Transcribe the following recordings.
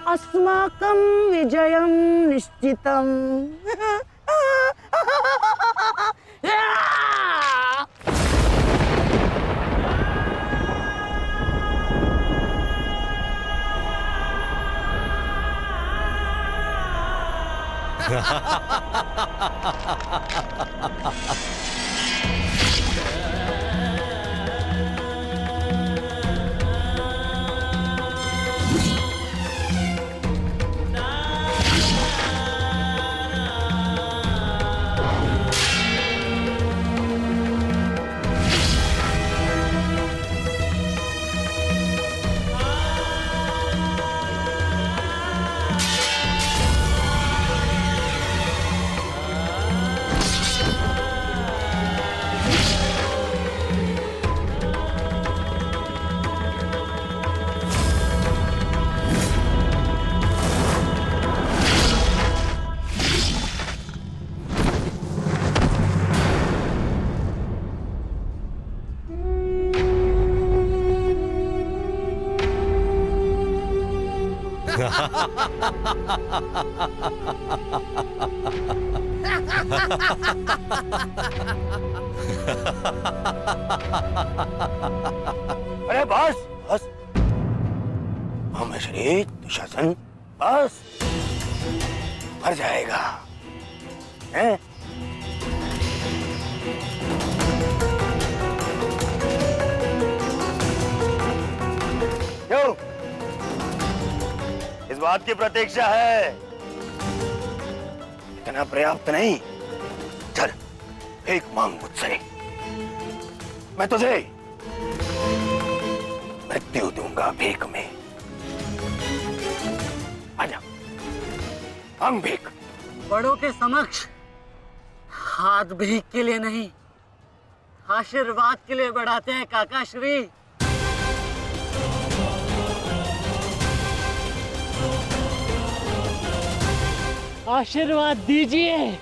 अस्माकं विजयं निश्चितम्। अरे बस बस, श्री दुशासन बस, मर जाएगा हैं? क्यों? इस बात की प्रतीक्षा है? इतना पर्याप्त नहीं? चल एक मांग मुझसे, मैं तुझे मृत्यु दूंगा भीख में। आजा, मांग भीख। बड़ों के समक्ष हाथ भीख के लिए नहीं, आशीर्वाद के लिए बढ़ाते हैं काका श्री। आशीर्वाद दीजिए।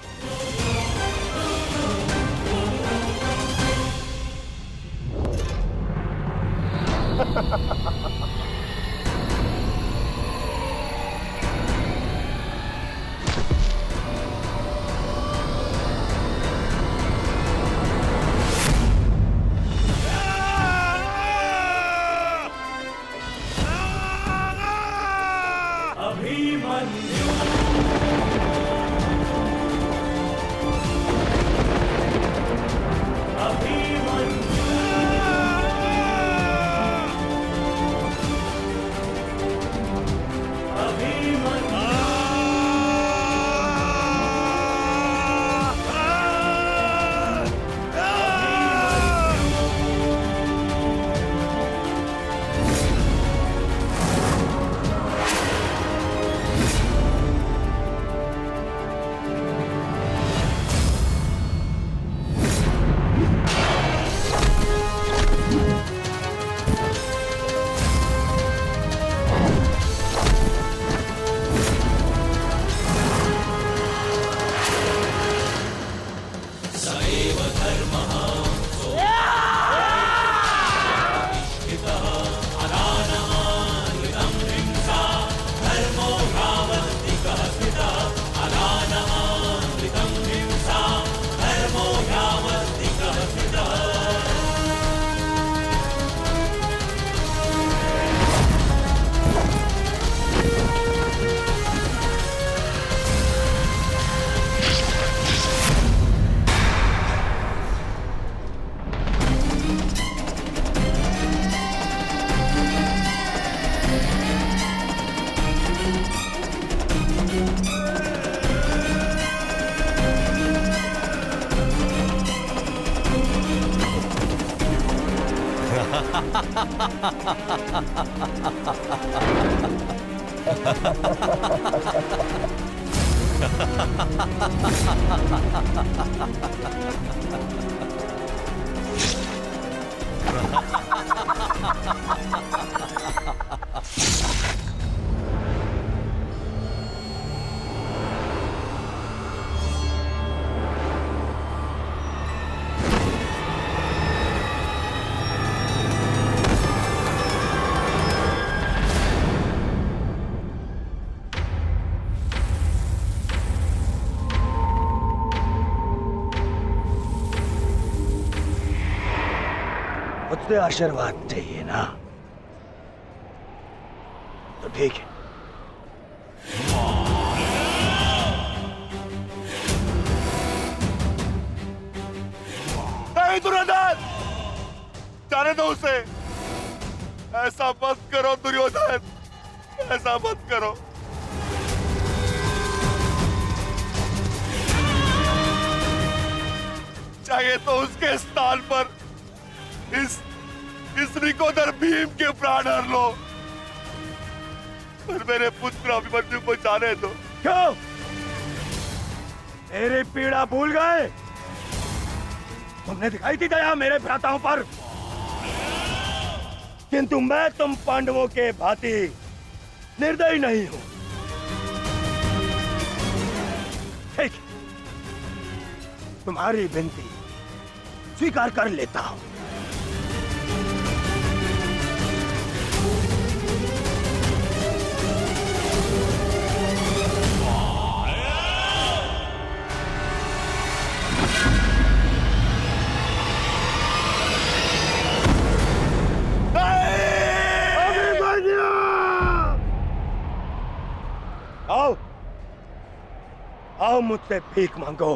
मुझसे आशीर्वाद चाहिए ना, तो ठीक है। नहीं दुर्योधन, जाने दो उसे। ऐसा मत करो दुर्योधन, ऐसा मत करो। चाहिए तो उसके स्थान पर इस निकोदर भीम के प्राण हर लो, पर मेरे पुत्र अभिमन्यु को जाने दो। क्यों? मेरी पीड़ा भूल गए? तुमने दिखाई थी दया मेरे भ्राताओं पर, किंतु मैं तुम पांडवों के भांति निर्दयी नहीं हूं। ठीक, तुम्हारी विनती स्वीकार कर लेता हूं। आओ, आओ मुझसे भीख मांगो।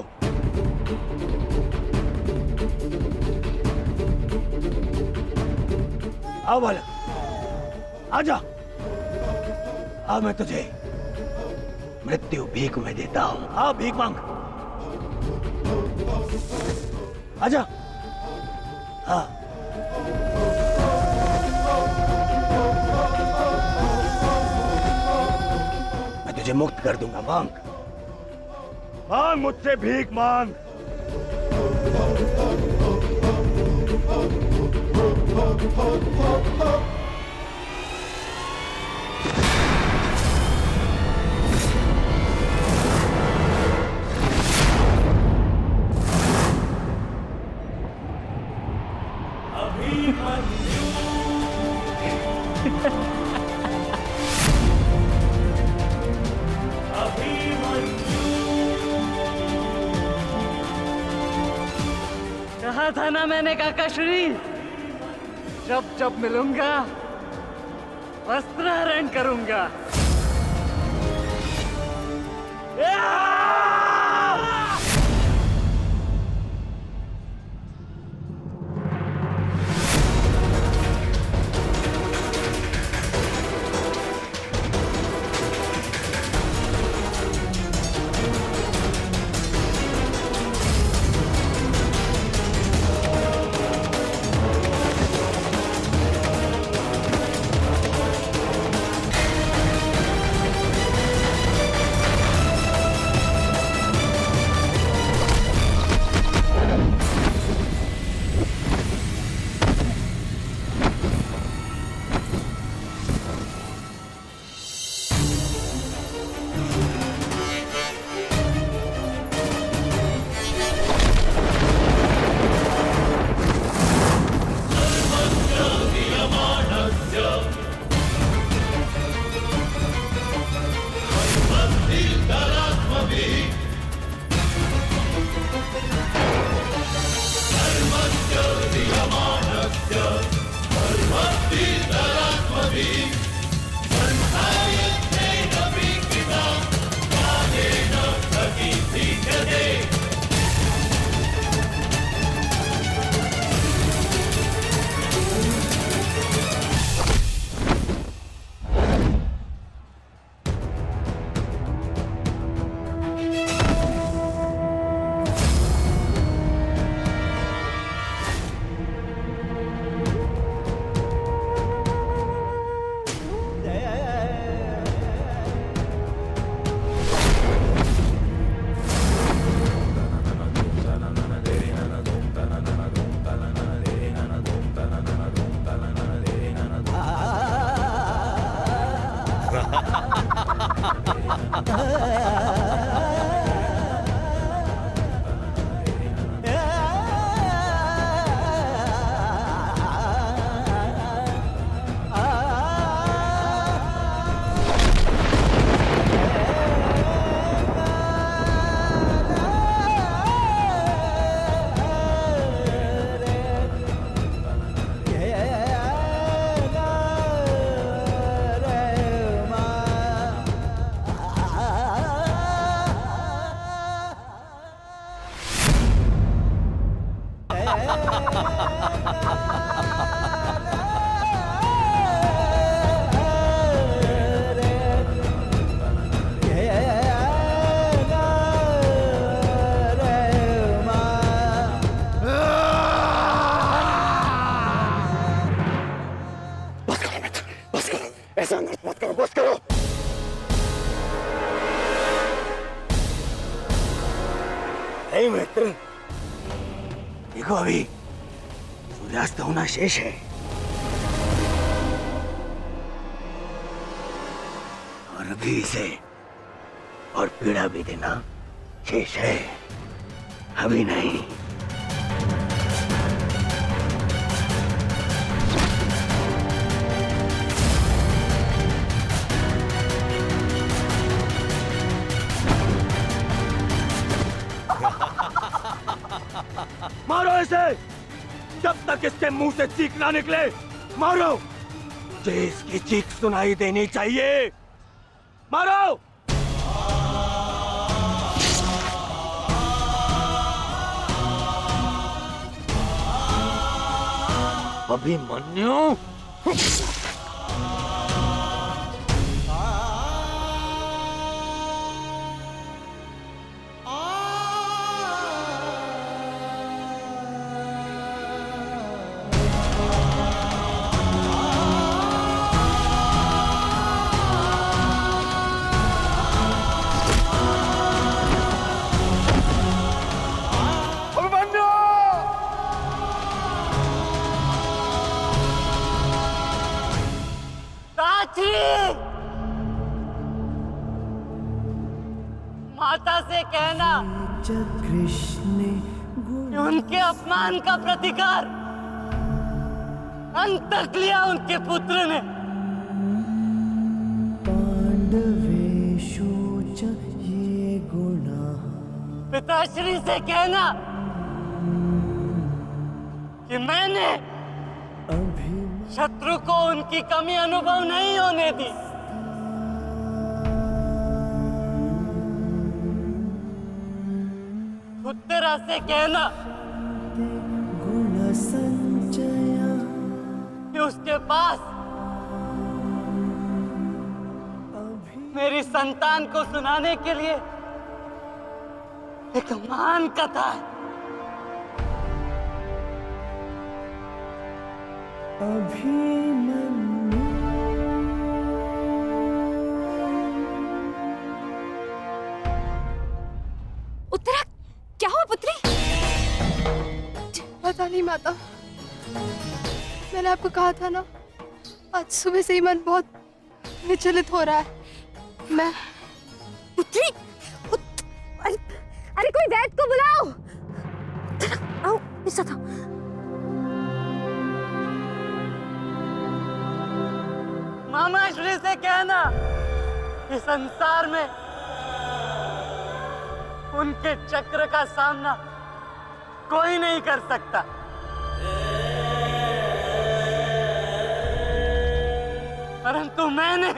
आओ बालक, आजा। आ मैं तुझे मृत्यु भीख में देता हूं। आओ भीख मांग, आजा। हाँ, मैं तुझे मुक्त कर दूंगा। मांग, मांग मुझसे भीख मांग। कहा था ना मैंने काकाश्री, जब जब मिलूंगा वस्त्रहरण करूंगा। नहीं मित्र, देखो अभी सूर्यास्त होना शेष है और अभी इसे और पीड़ा भी देना शेष है, अभी नहीं। मारो इसे, जब तक इसके मुंह से चीख ना निकले मारो। मुझे इसकी चीख सुनाई देनी चाहिए, मारो। अभिमन्यु, माता से कहना कि उनके अपमान का प्रतिकार अंत तक लिया उनके पुत्र ने। पिताश्री से कहना कि मैंने शत्रु को उनकी कमी अनुभव नहीं होने दी। उत्तरा से कहना कि उसके पास मेरी संतान को सुनाने के लिए एक महान कथा है। उत्तरा, क्या हुआ पुत्री? पता नहीं माता, मैंने आपको कहा था ना, आज सुबह से ही मन बहुत विचलित हो रहा है। मैं पुत्री, अरे कोई वैद्य को बुलाओ। आओ, ऐसा था। मामा श्री से कहना कि संसार में उनके चक्र का सामना कोई नहीं कर सकता। परंतु मैंने,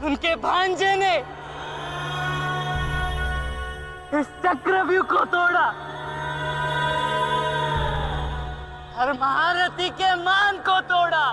उनके भांजे ने इस चक्रव्यूह को तोड़ा और महारथी के मान को तोड़ा।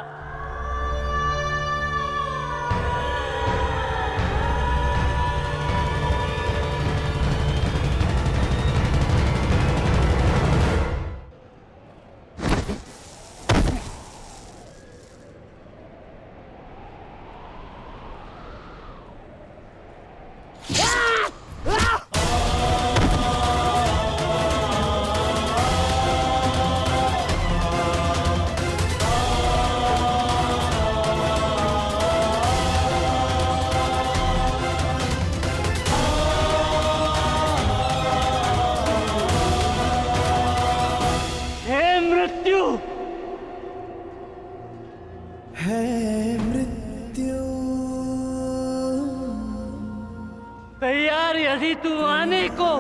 तैयार यदि तू आने को,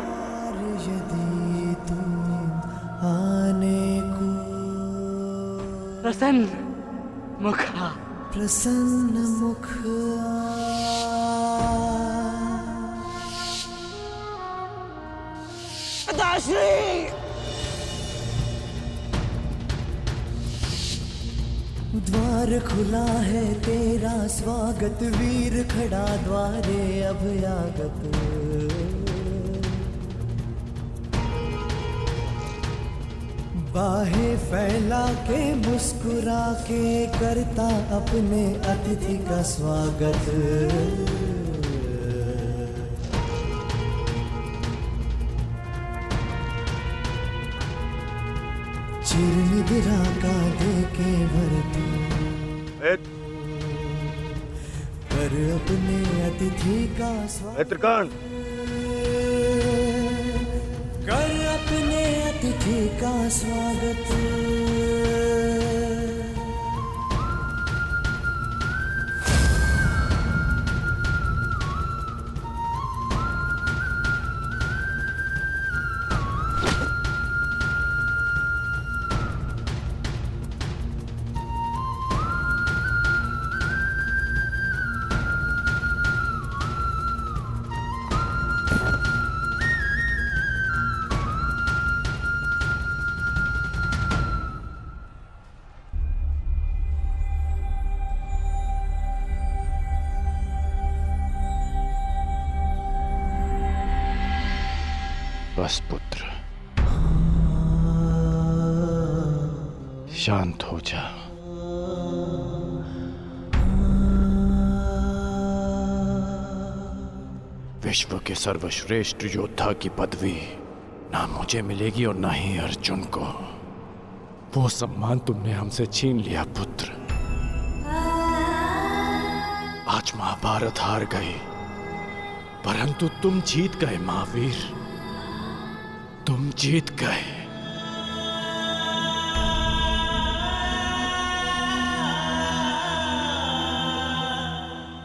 प्रसन्न मुखा, प्रसन्न मुख पिताश्री, द्वार खुला है तेरा स्वागत, वीर खड़ा द्वारे अभयागत। बाहें फैला के मुस्कुरा के करता अपने अतिथि का स्वागत। चिरनिद्रा का देके वरतू कर अपने अतिथि का मित्रकांड कर अपने अतिथि का स्वागत। बस पुत्र, शांत हो जा। विश्व के सर्वश्रेष्ठ योद्धा की पदवी ना मुझे मिलेगी और ना ही अर्जुन को। वो सम्मान तुमने हमसे छीन लिया पुत्र। आज महाभारत हार गई, परंतु तुम जीत गए महावीर, तुम जीत गए।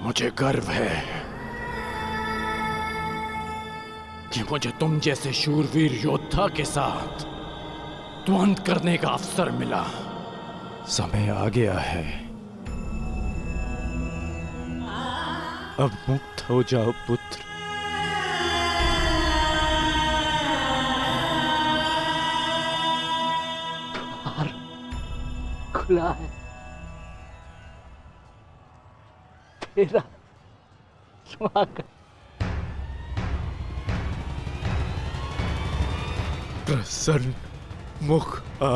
मुझे गर्व है कि मुझे तुम जैसे शूरवीर योद्धा के साथ द्वंद्व करने का अवसर मिला। समय आ गया है, अब मुक्त हो जाओ पुत्र। खुला है, तेरा स्वागत। प्रसन्न मुख आ।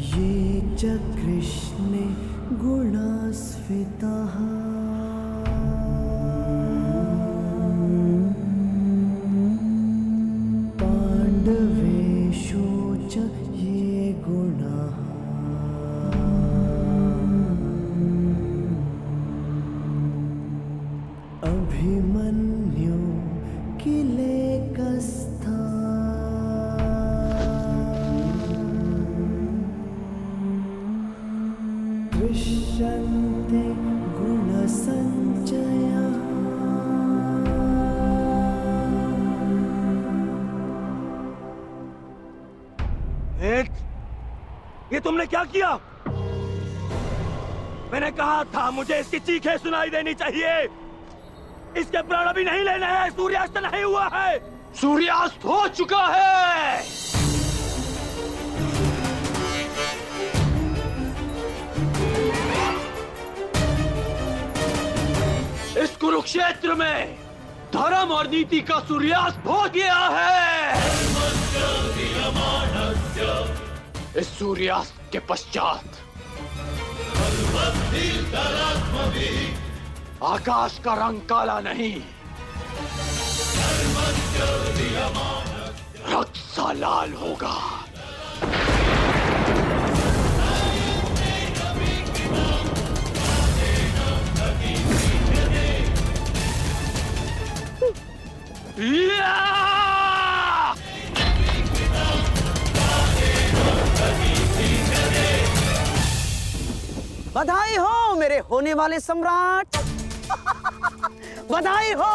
ये च कृष्णे गुणास्फिताः पाण्डवेषु च ये गुणाः अभिमन्यु किलेकस्था दृश्यन्ते गुणसञ्चयः। ये तुमने क्या किया? मैंने कहा था मुझे इसकी चीखें सुनाई देनी चाहिए। इसके प्राण अभी नहीं लेने हैं, सूर्यास्त नहीं हुआ है। सूर्यास्त हो चुका है। इस कुरुक्षेत्र में धर्म और नीति का सूर्यास्त हो गया है। इस सूर्यास्त के पश्चात आकाश का रंग काला नहीं, रक्त सा लाल होगा। या! बधाई हो मेरे होने वाले सम्राट। बधाई हो,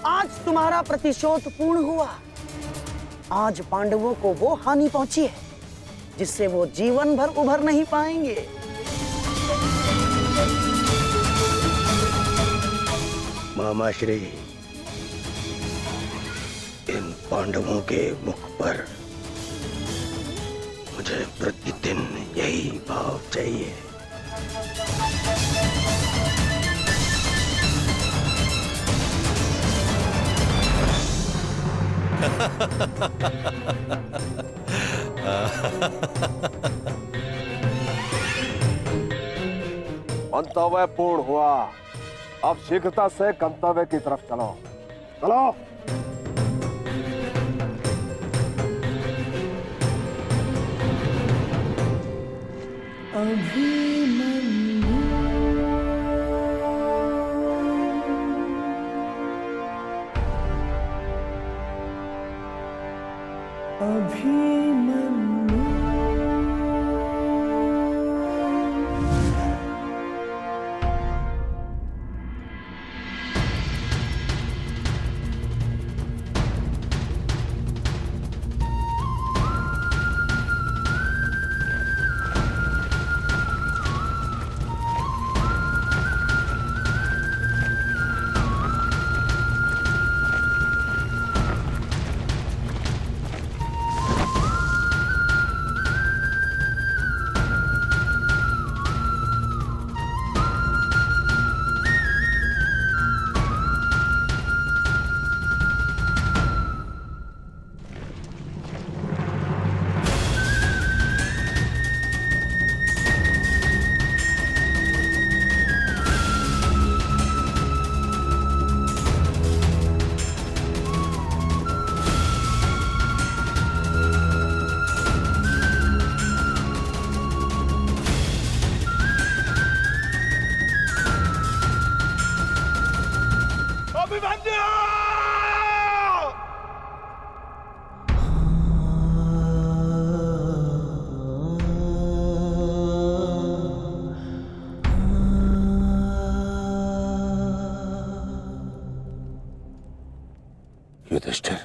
आज तुम्हारा प्रतिशोध पूर्ण हुआ। आज पांडवों को वो हानि पहुंची है जिससे वो जीवन भर उभर नहीं पाएंगे। मामाश्री, इन पांडवों के मुख पर मुझे प्रतिदिन यही भाव चाहिए। मंतव्य पूर्ण हुआ। अब शीघ्रता से गंतव्य की तरफ चलो। चलो। युधिष्ठिर,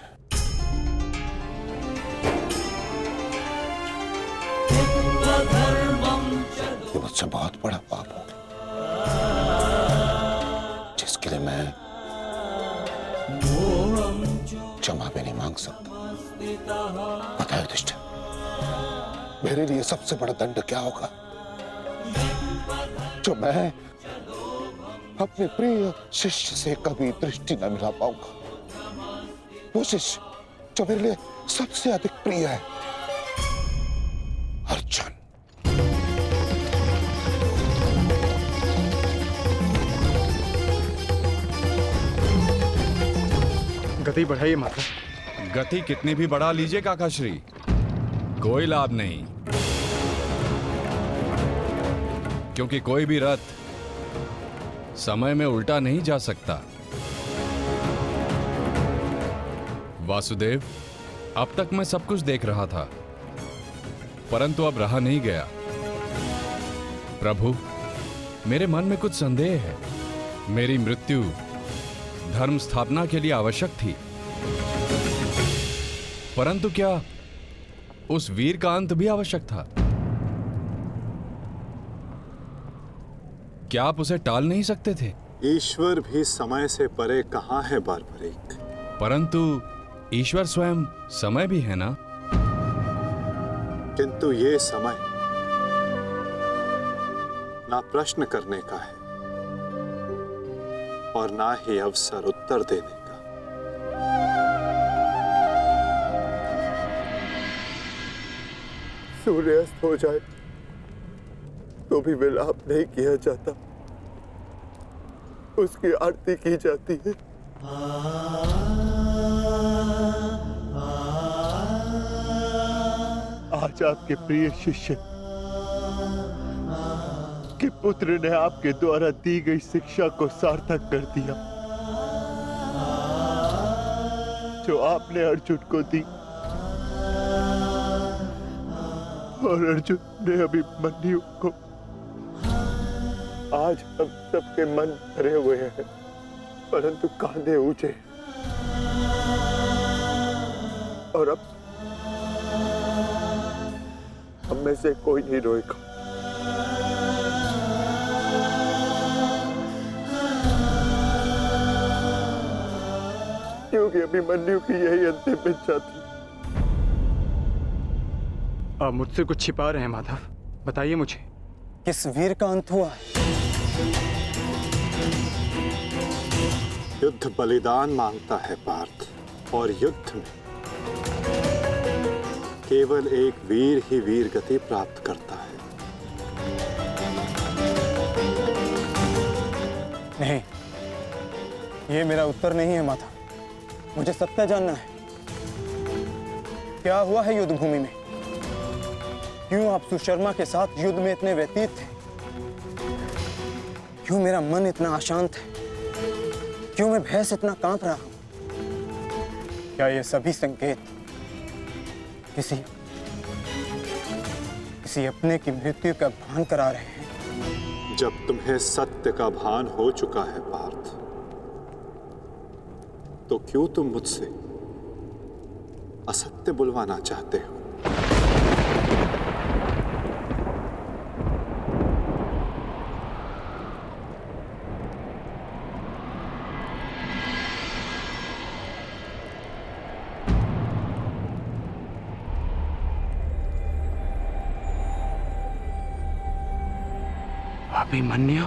ये मुझसे बहुत बड़ा पाप हो जिसके लिए मैं क्षमा भी नहीं मांग सकता। पता है युधिष्ठिर, मेरे लिए सबसे बड़ा दंड क्या होगा? जो मैं अपने प्रिय शिष्य से कभी दृष्टि न मिला पाऊंगा। वो शिष्य जो मेरे लिए सबसे अधिक प्रिय है, अर्जुन। गति बढ़ाइए माता। गति कितनी भी बढ़ा लीजिए काकाश्री, कोई लाभ नहीं, क्योंकि कोई भी रथ समय में उल्टा नहीं जा सकता। वासुदेव, अब तक मैं सब कुछ देख रहा था, परंतु अब रहा नहीं गया। प्रभु, मेरे मन में कुछ संदेह है। मेरी मृत्यु धर्म स्थापना के लिए आवश्यक थी, परंतु क्या उस वीर का अंत भी आवश्यक था? क्या आप उसे टाल नहीं सकते थे? ईश्वर भी समय से परे कहाँ है बारबरीक? परंतु ईश्वर स्वयं समय भी है ना? किंतु ये समय ना प्रश्न करने का है और ना ही अवसर उत्तर देने का। सूर्यास्त हो जाए तो भी विलाप नहीं किया जाता, उसकी आरती की जाती है। आज आपके प्रिय शिष्य के पुत्र ने आपके द्वारा दी गई शिक्षा को सार्थक कर दिया, जो आपने अर्जुन को दी, और अर्जुन ने अभिमन्यु को आज हम सबके मन भरे हुए हैं, परंतु कांधे ऊंचे, और अब हम में से कोई नहीं रोएगा, क्योंकि अभिमन्यु की यही अंतिम इच्छा थी। आप मुझसे कुछ छिपा रहे हैं माधव, बताइए मुझे। किस वीर का अंत हुआ? युद्ध बलिदान मांगता है पार्थ, और युद्ध में केवल एक वीर ही वीर गति प्राप्त करता है। नहीं, ये मेरा उत्तर नहीं है माता। मुझे सत्य जानना है। क्या हुआ है युद्ध भूमि में? क्यों आप सुशर्मा के साथ युद्ध में इतने व्यतीत थे? क्यों मेरा मन इतना अशांत है? क्यों मैं भय से इतना कांप रहा हूं? क्या ये सभी संकेत किसी अपने की मृत्यु का भान करा रहे हैं? जब तुम्हें सत्य का भान हो चुका है पार्थ, तो क्यों तुम मुझसे असत्य बुलवाना चाहते हो? अभिमन्यु?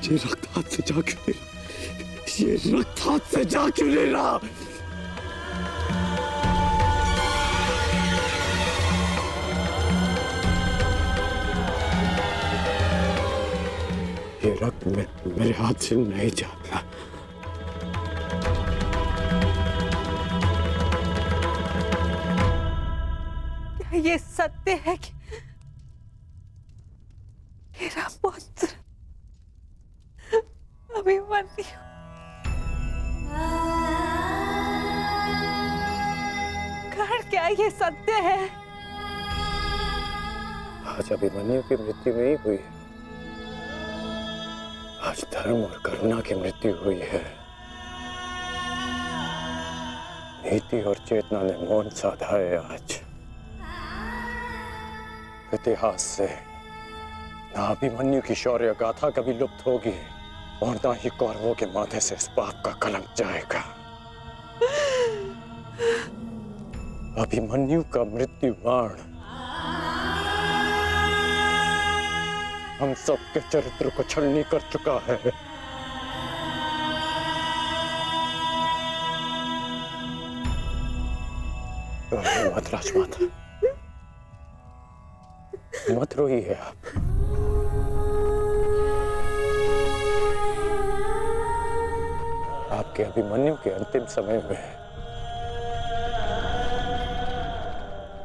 ये रक्त हाथ से जा क्यों नहीं रहा? ये रक्त हाथ से जा क्यों नहीं रहा? ये रक्त मेरे हाथ से नहीं जा रहा। क्या ये सत्य है कि मेरा पुत्र अभिमन्यु क्या ये सत्य है? आज अभिमन्यु की मृत्यु नहीं हुई है, आज धर्म और करुणा की मृत्यु हुई है। नीति और चेतना ने मौन साधा है। आज इतिहास से ना अभिमन्यु की शौर्य गाथा कभी लुप्त होगी और ना ही कौरवों के माथे से इस पाप का कलंक जाएगा। अभिमन्यु का मृत्यु बाण हम सबके चरित्र को छलनी कर चुका है। मत राजमाता, मत रोइए आप। आपके अभिमन्यु के अंतिम समय में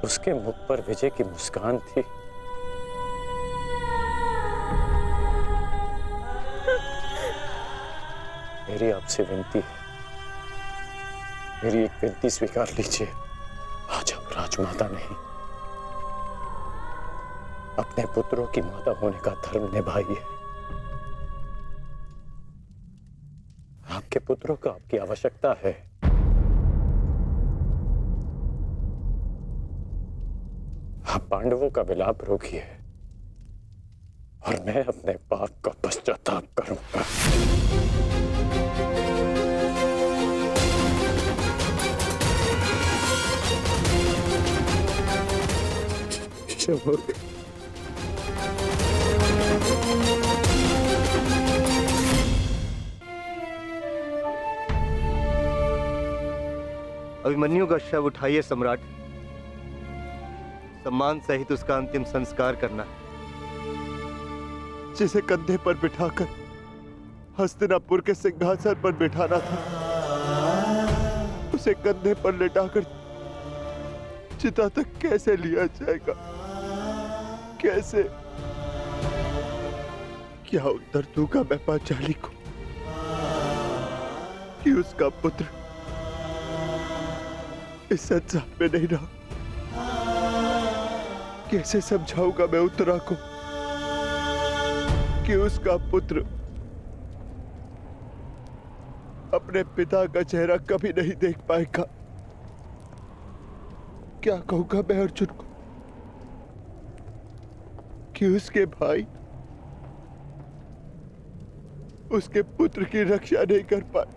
उसके मुख पर विजय की मुस्कान थी। मेरी आपसे विनती है, मेरी एक विनती स्वीकार लीजिए। आज आप राजमाता नहीं, अपने पुत्रों की माता होने का धर्म निभाइए। आपके पुत्रों को आपकी आवश्यकता है। आप पांडवों का विलाप रोकिए और मैं अपने पाप का पश्चाताप करूंगा। अभिमन्यु का शव उठाइए सम्राट। सम्मान सहित उसका अंतिम संस्कार करना है। जिसे कंधे पर बिठाकर हस्तिनापुर के सिंहासन पर बिठाना था, उसे कंधे पर लेटाकर चिता तक कैसे लिया जाएगा? कैसे? क्या उत्तर दूंगा मैं पांचाली को कि उसका पुत्र इस संसार में नहीं रहा? कैसे समझाऊंगा मैं उत्तरा को कि उसका पुत्र अपने पिता का चेहरा कभी नहीं देख पाएगा? क्या कहूंगा मैं अर्जुन को कि उसके भाई उसके पुत्र की रक्षा नहीं कर पाए?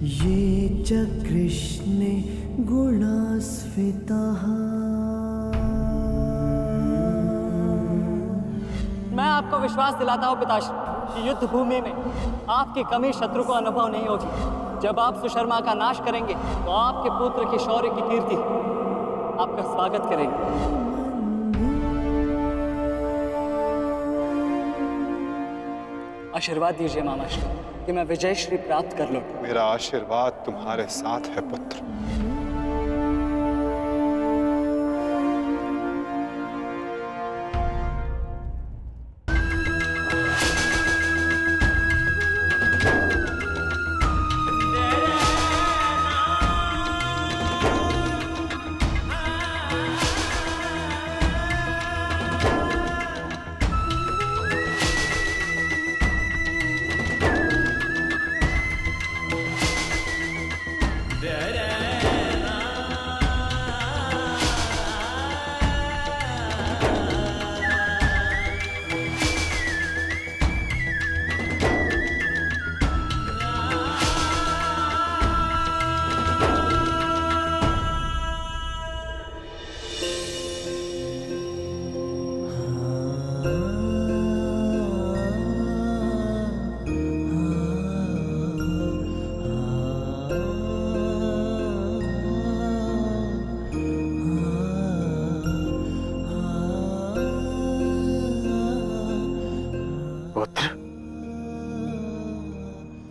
ये च कृष्णे गुणास्फितः। मैं आपको विश्वास दिलाता हूँ पिताश्री कि युद्ध भूमि में आपकी कमी शत्रु को अनुभव नहीं होगी। जब आप सुशर्मा का नाश करेंगे तो आपके पुत्र की शौर्य की कीर्ति आपका स्वागत करेगी। आशीर्वाद दीजिए मामाश्री कि मैं विजयश्री प्राप्त कर लूं। मेरा आशीर्वाद तुम्हारे साथ है पुत्र।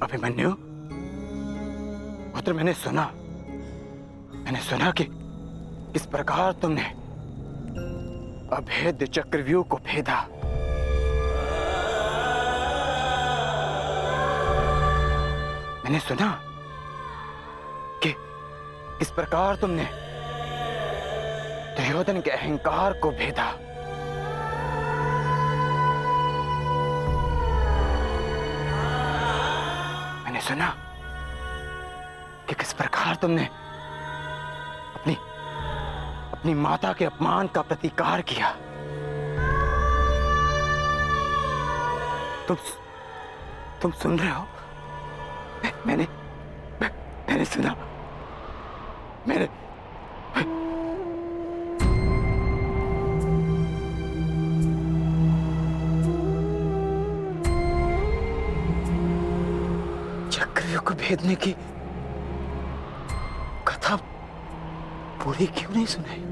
अभिमन्यु, पुत्र मैंने सुना कि किस प्रकार तुमने अभेद्य चक्रव्यूह को भेदा। मैंने सुना कि किस प्रकार तुमने दुर्योधन के अहंकार को भेदा। मैंने सुना कि किस प्रकार तुमने अपनी माता के अपमान का प्रतिकार किया। तुम सुन रहे हो? मैंने सुना। मैंने चक्रव्यूह को भेदने की कथा पूरी क्यों नहीं सुनाई?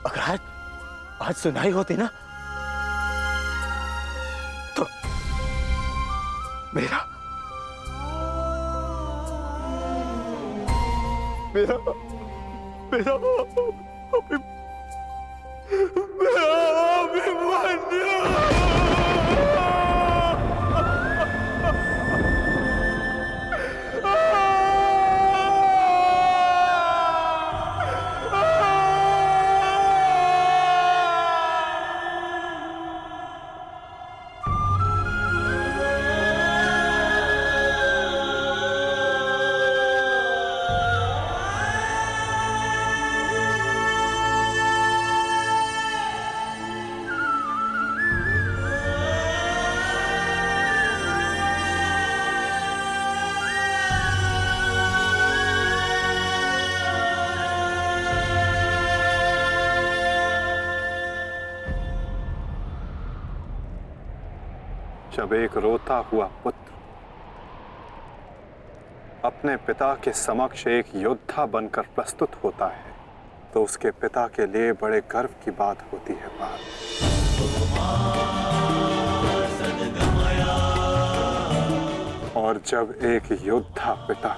अगर आज सुनाई होती ना तो मेरा जब एक रोता हुआ पुत्र अपने पिता के समक्ष एक योद्धा बनकर प्रस्तुत होता है तो उसके पिता के लिए बड़े गर्व की बात होती है। और जब एक योद्धा पिता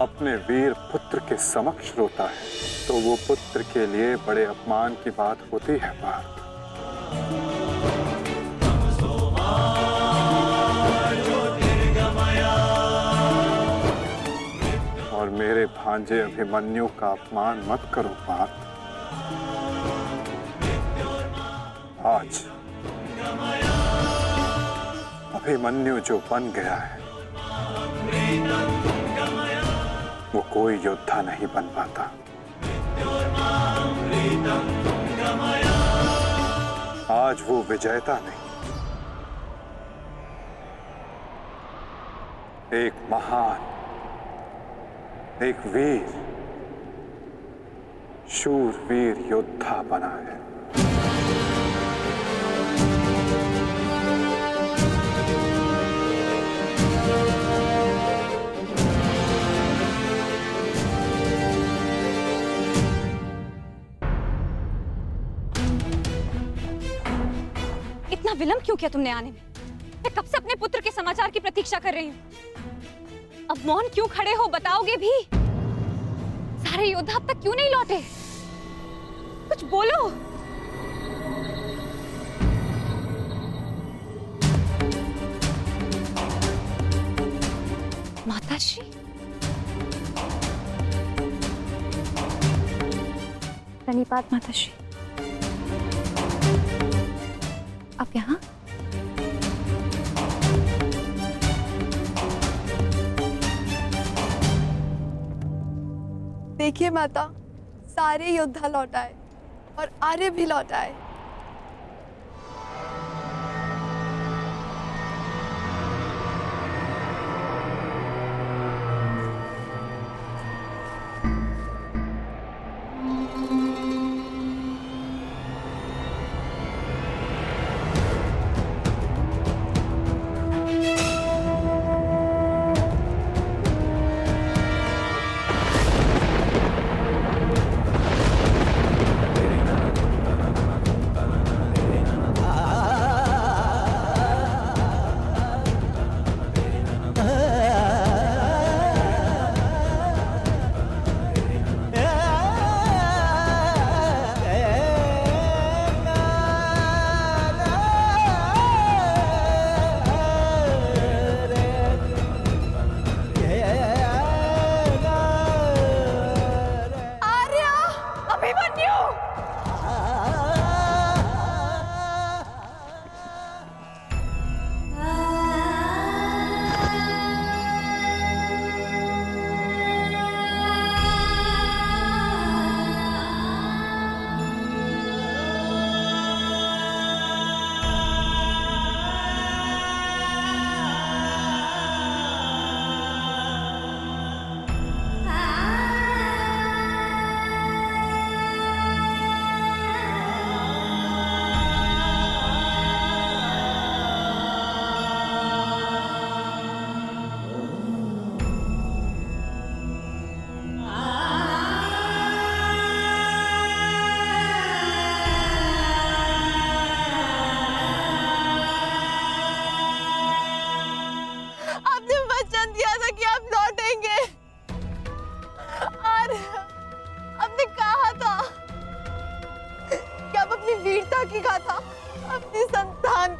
अपने वीर पुत्र के समक्ष रोता है तो वो पुत्र के लिए बड़े अपमान की बात होती है। और मेरे भांजे अभिमन्यु का अपमान मत करो पार्थ। आज अभिमन्यु जो बन गया है वो कोई योद्धा नहीं बन पाता। आज वो विजेता नहीं, एक महान, एक वीर, शूरवीर योद्धा बना है। इतना विलंब क्यों किया तुमने आने में? मैं कब से अपने पुत्र के समाचार की प्रतीक्षा कर रही हूँ। अब मौन क्यों खड़े हो, बताओगे भी? सारे योद्धा अब तक क्यों नहीं लौटे? कुछ बोलो। माताश्री, प्रणिपात माताश्री। आप यहाँ? देखिए माता, सारे योद्धा लौट आए और आर्य भी लौट आए।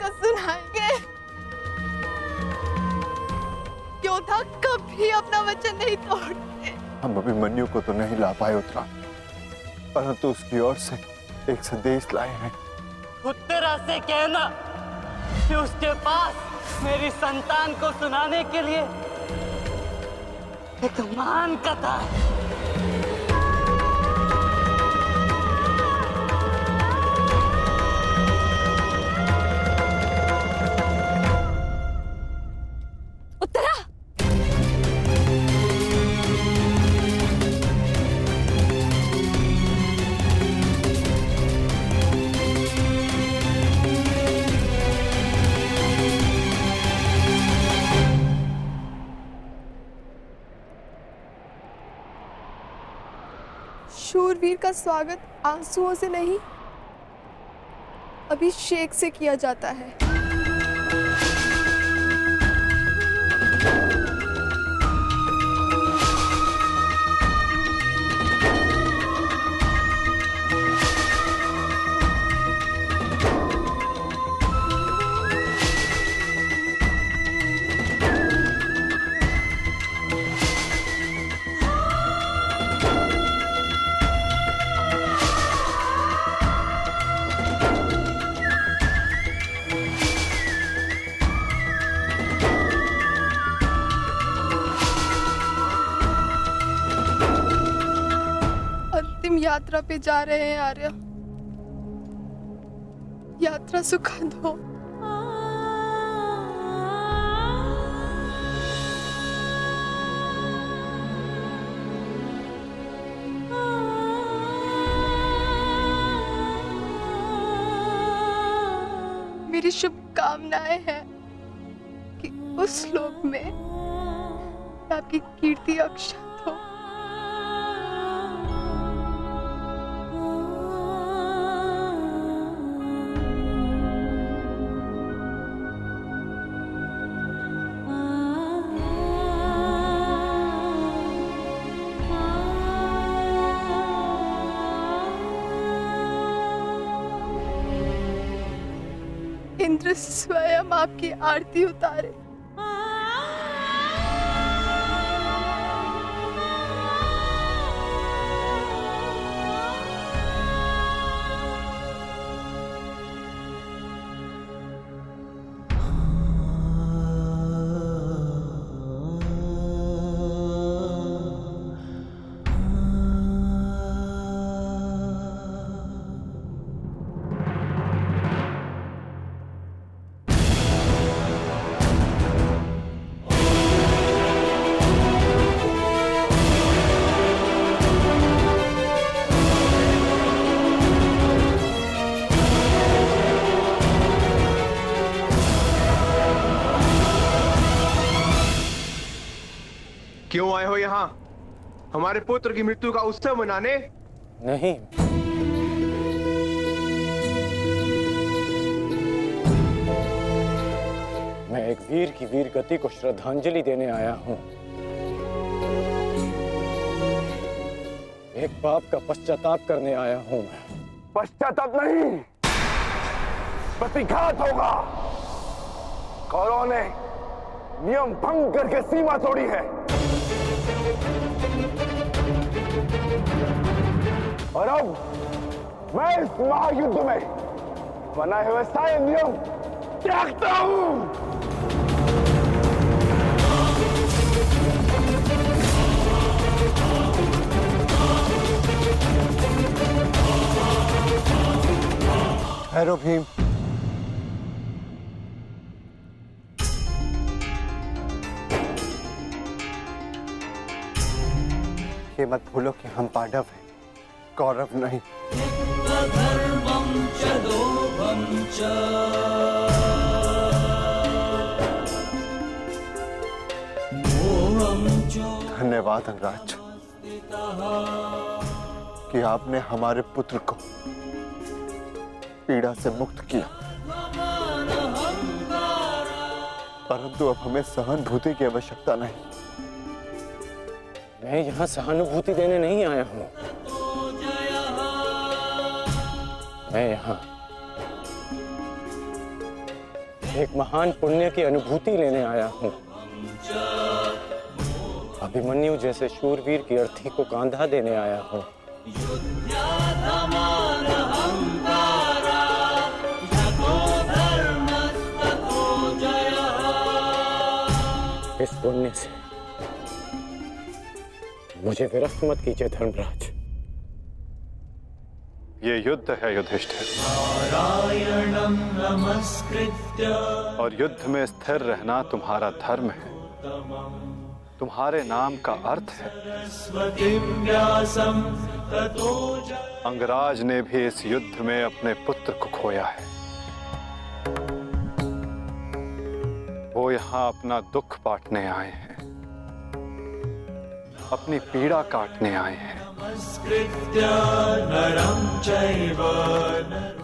का सुनाएंगे। योद्धा कभी अपना वचन नहीं तोड़ते। हम अभिमन्यु को तो नहीं ला पाए उत्तरा, परंतु उसकी ओर से एक संदेश लाए हैं। उत्तरा से कहना कि उसके पास मेरी संतान को सुनाने के लिए एक महान कथा है। शूरवीर का स्वागत आंसुओं से नहीं, अभिषेक से किया जाता है। यात्रा पे जा रहे हैं आर्य, यात्रा सुखद हो। मेरी शुभकामनाएं हैं कि उस लोक में आपकी कीर्ति अक्षत हो। इंद्र स्वयं आपकी आरती उतारे। क्यों आए हो यहाँ? हमारे पुत्र की मृत्यु का उत्सव मनाने? नहीं, मैं एक वीर की वीर गति को श्रद्धांजलि देने आया हूँ। एक पाप का पश्चाताप करने आया हूँ मैं। पश्चाताप नहीं, प्रतिघात होगा। कौरवों ने नियम भंग करके सीमा तोड़ी है और अब मैं इस महायुद्ध में बनाए हुए सारे नियम त्यागता हूं। ठहरो भीम, ये मत भूलो कि हम पांडव हैं, कौरव नहीं। धन्यवाद अंगराज कि आपने हमारे पुत्र को पीड़ा से मुक्त किया, परंतु अब हमें सहानुभूति की आवश्यकता नहीं। मैं यहाँ सहानुभूति देने नहीं आया हूँ, मैं यहाँ एक महान पुण्य की अनुभूति लेने आया हूँ। अभिमन्यु जैसे शूरवीर की अर्थी को कांधा देने आया हूँ। इस पुण्य से मुझे विरक्त मत कीजिए धर्मराज। ये युद्ध है युधिष्ठिर, और युद्ध में स्थिर रहना तुम्हारा धर्म है, तुम्हारे नाम का अर्थ है। अंगराज ने भी इस युद्ध में अपने पुत्र को खोया है। वो यहाँ अपना दुख बांटने आए हैं, अपनी पीड़ा काटने आए हैं।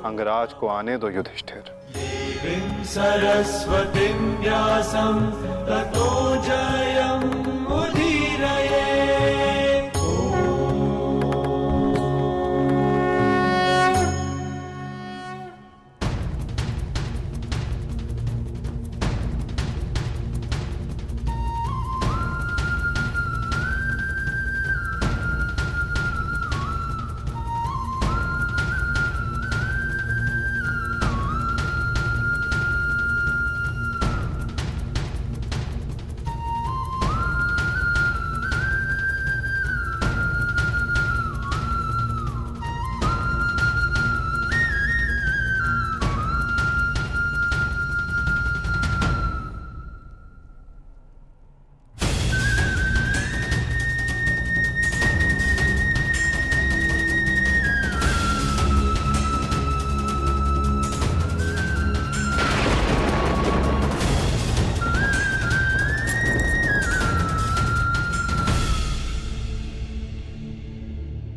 अंगराज को आने दो युधिष्ठिर। सरस्वतीं व्यासं ततो जयमुदीरये।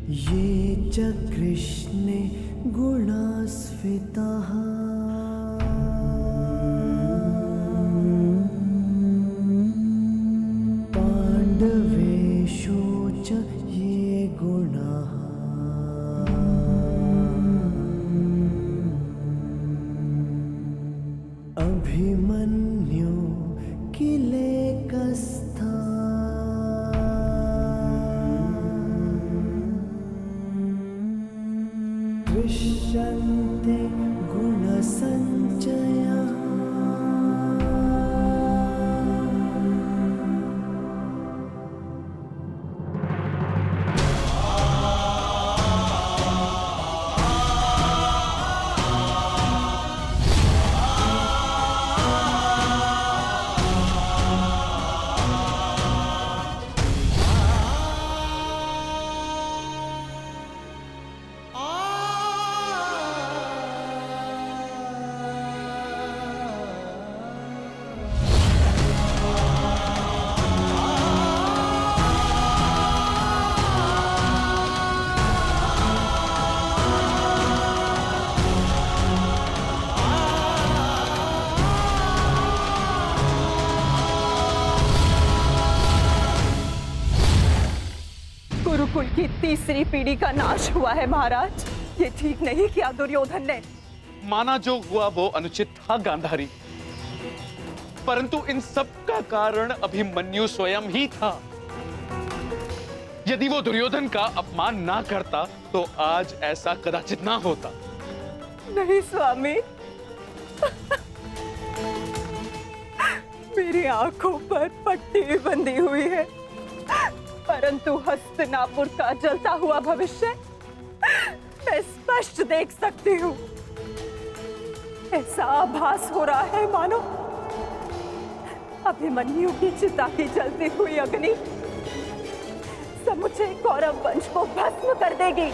ये च कृष्णे गुणास्फिताः पाण्डवेषु च ये गुणाः अभिमन्यु किलेकस्था दृश्यन्ते गुणसञ्चयः। गुरुकुल की तीसरी पीढ़ी का नाश हुआ है महाराज। ये ठीक नहीं किया दुर्योधन ने। माना जो हुआ वो अनुचित था गांधारी, परंतु इन सब का कारण अभिमन्यु स्वयं ही था। यदि वो दुर्योधन का अपमान ना करता तो आज ऐसा कदाचित ना होता। नहीं स्वामी, मेरी आंखों पर पट्टी बंधी हुई है, परंतु हस्तिनापुर का जलता हुआ भविष्य मैं स्पष्ट देख सकती हूँ। ऐसा आभास हो रहा है मानो अभिमन्यु की चिता की जलती हुई अग्नि समुचे कौरव वंश को भस्म कर देगी।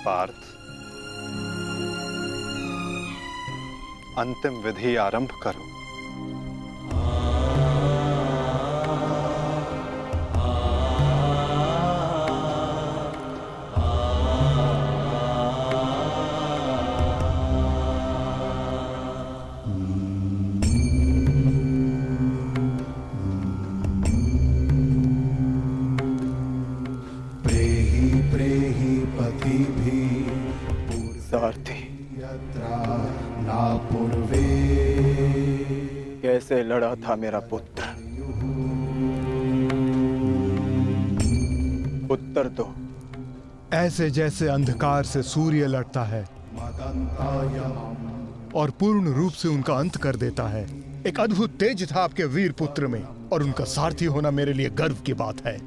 पार्थ, अंतिम विधि आरंभ करो। सारथी ना पूर्वे कैसे लड़ा था मेरा पुत्र, उत्तर दो। ऐसे जैसे अंधकार से सूर्य लड़ता है और पूर्ण रूप से उनका अंत कर देता है। एक अद्भुत तेज था आपके वीर पुत्र में और उनका सारथी होना मेरे लिए गर्व की बात है।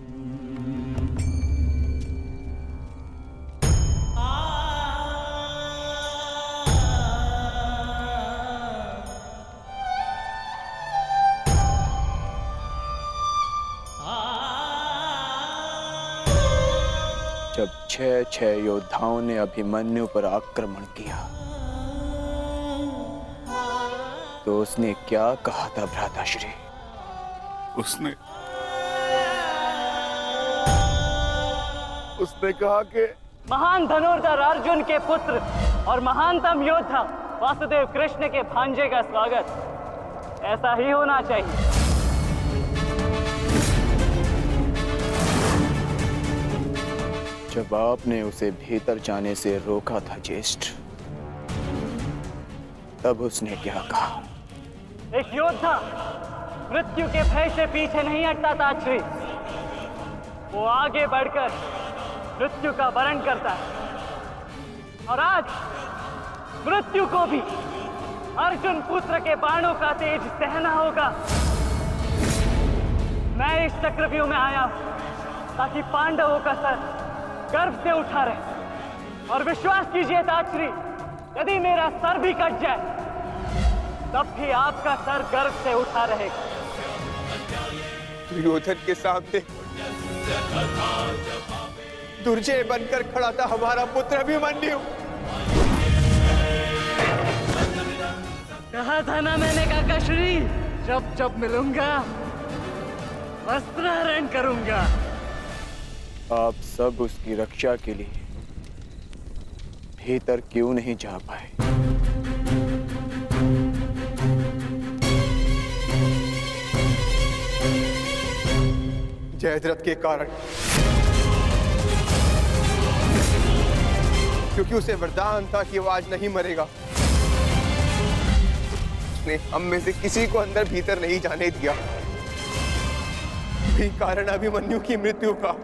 जब 6 योद्धाओं ने अभिमन्यु पर आक्रमण किया तो उसने क्या कहा था भ्राताश्री? उसने कहा कि महान धनुर्धर अर्जुन के पुत्र और महानतम योद्धा वासुदेव कृष्ण के भांजे का स्वागत ऐसा ही होना चाहिए। जब आपने उसे भीतर जाने से रोका था ज्येष्ठ, तब उसने क्या कहा? एक योद्धा मृत्यु के भय से पीछे नहीं हटता था श्री, वो आगे बढ़कर मृत्यु का वरण करता है। और आज मृत्यु को भी अर्जुन पुत्र के बाणों का तेज सहना होगा। मैं इस चक्रव्यूह में आया हूं ताकि पांडवों का सर गर्व से उठा रहे। और विश्वास कीजिए ताश्री, यदि मेरा सर भी कट जाए तब भी आपका सर गर्व से उठा रहेगा। दुर्योधन के सामने दुर्जय बनकर खड़ा था हमारा पुत्र अभिमन्यु। कहा था ना मैंने काकाश्री, जब जब मिलूंगा वस्त्रहरण करूंगा। आप सब उसकी रक्षा के लिए भीतर क्यों नहीं जा पाए? जयद्रथ के कारण, क्योंकि उसे वरदान था कि वो आज नहीं मरेगा। उसने हम में से किसी को अंदर भीतर नहीं जाने दिया। भी कारण अभिमन्यु की मृत्यु का।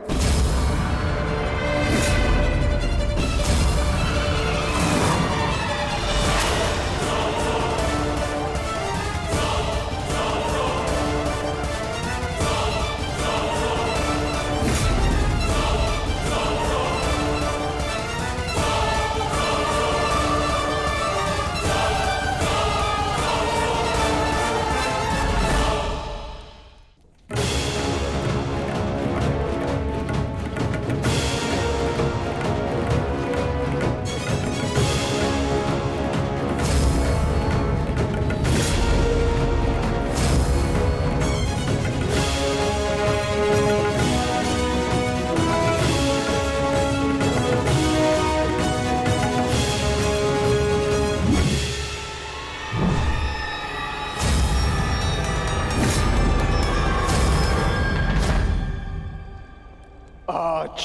आज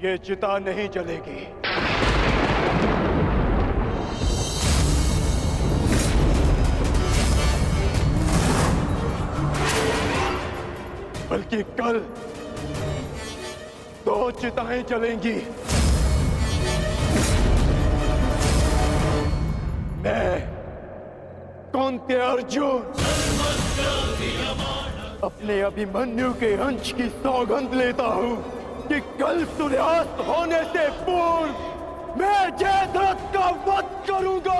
ये चिता नहीं जलेगी। बल्कि कल 2 चिताएं जलेंगी। मैं कौंते अर्जुन अपने अभिमन्यु के अंश की सौगंध लेता हूं कि कल सूर्यास्त होने से पूर्व मैं जयद्रथ का वध करूंगा।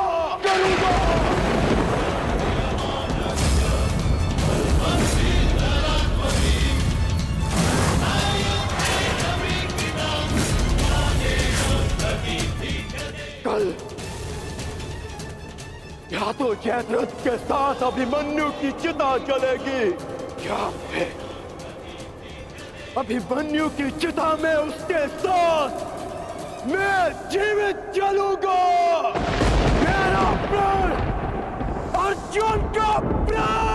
तो जयद्रथ के साथ अभिमन्यु की चिता जलेगी या फिर अभिमन्यु की चिता में उसके साथ मैं जीवित जलूंगा। मेरा प्राण अर्जुन का प्राण।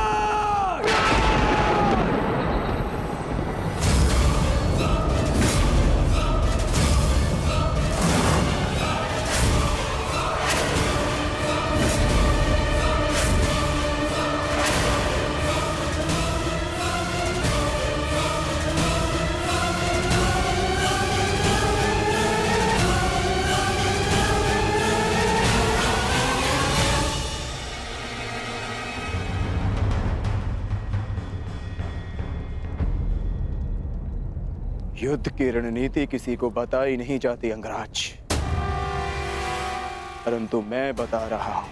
युद्ध की रणनीति किसी को बताई नहीं जाती अंगराज, परंतु मैं बता रहा हूं।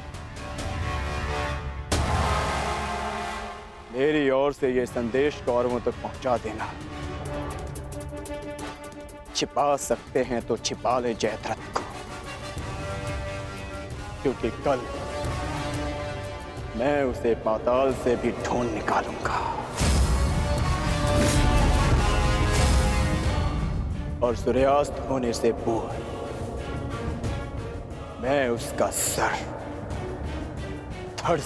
मेरी ओर से यह संदेश कौरवों तक पहुंचा देना। छिपा सकते हैं तो छिपा ले जयद्रथ को, क्योंकि कल मैं उसे पाताल से भी ढूंढ निकालूंगा और सूर्यास्त होने से पूर्व मैं उसका सर धड़